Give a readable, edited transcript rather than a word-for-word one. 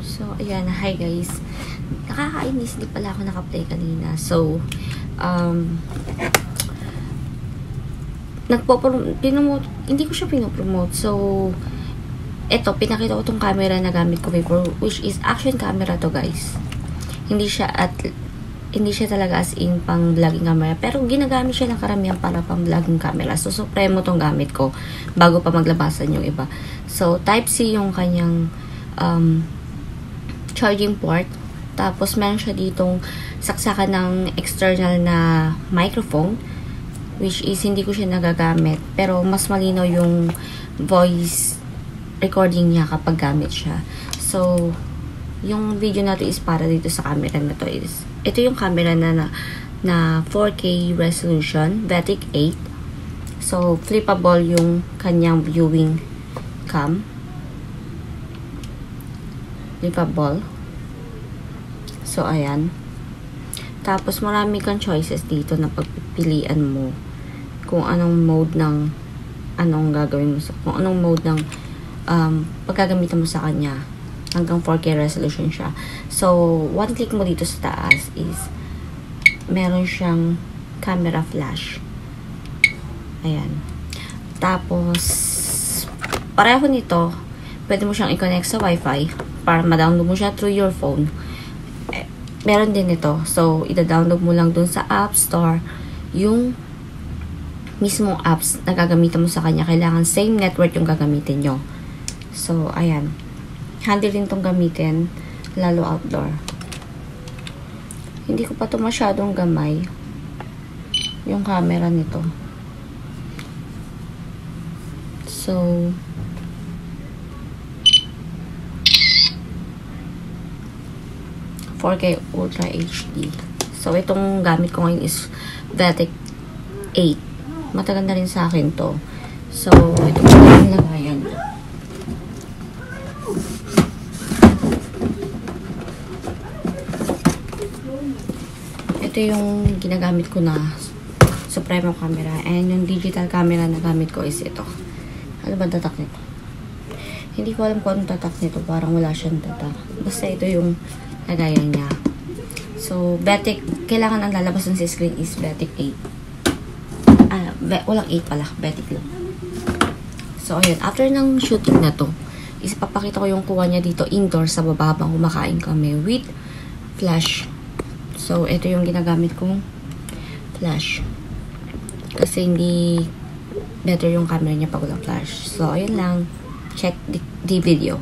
So, ayan. Hi guys. Nakakainis. Hindi pala ako naka-play kanina. So, hindi ko siya pinopromote. So, eto, pinakita ko tong camera na gamit ko before, which is action camera to guys. Hindi siya talaga as in pang vlogging camera. Pero ginagamit siya ng karamihan para pang vlogging camera. So, Supremo tong gamit ko bago pa maglabasan yung iba. So, Type-C yung kanyang charging port. Tapos, meron siya ditong saksakan ng external na microphone, which is hindi ko siya nagagamit. Pero, mas malinaw yung voice recording niya kapag gamit siya. So, yung video na to is para dito sa camera na to is, ito yung camera na 4K resolution, VETIC 8. So, flippable yung kanyang viewing cam. Flippable. So, ayan. Tapos, marami kang choices dito na pagpipilian mo kung anong mode ng kung anong mode ng paggagamitan mo sa kanya. Hanggang 4K resolution siya. So, one click mo dito sa taas is meron siyang camera flash. Ayan. Tapos, pareho nito, pwede mo siyang i-connect sa Wi-Fi para ma-download mo siya through your phone. Meron din ito. So, ida-download mo lang dun sa App Store yung mismong apps na gagamitan mo sa kanya. Kailangan same network yung gagamitin nyo. So, ayan. Handy rin itong gamitin, lalo outdoor. Hindi ko pa ito masyadong gamay yung camera nito. So, "4K Ultra HD". So, itong gamit ko ngayon is VETIC 8. Matagal na rin sa akin to. So, ito po yung lagayan. Ito yung ginagamit ko na Supremo camera. And yung digital camera na gamit ko is ito. Ano ba tatak nito? Hindi ko alam kung anong tatak nito. Parang wala siyang tatak. Basta ito yung lagayan niya. So, VETIC, kailangan ang lalabas ng screen is VETIC 8. Walang 8 pala. VETIC lang. So, ayun. After ng shooting na to, is papakita ko yung kuha niya dito indoor sa baba habang kumakain kami with flash. So, ito yung ginagamit kong flash. Kasi hindi better yung camera niya pag walang flash. So, ayun lang. Check the video.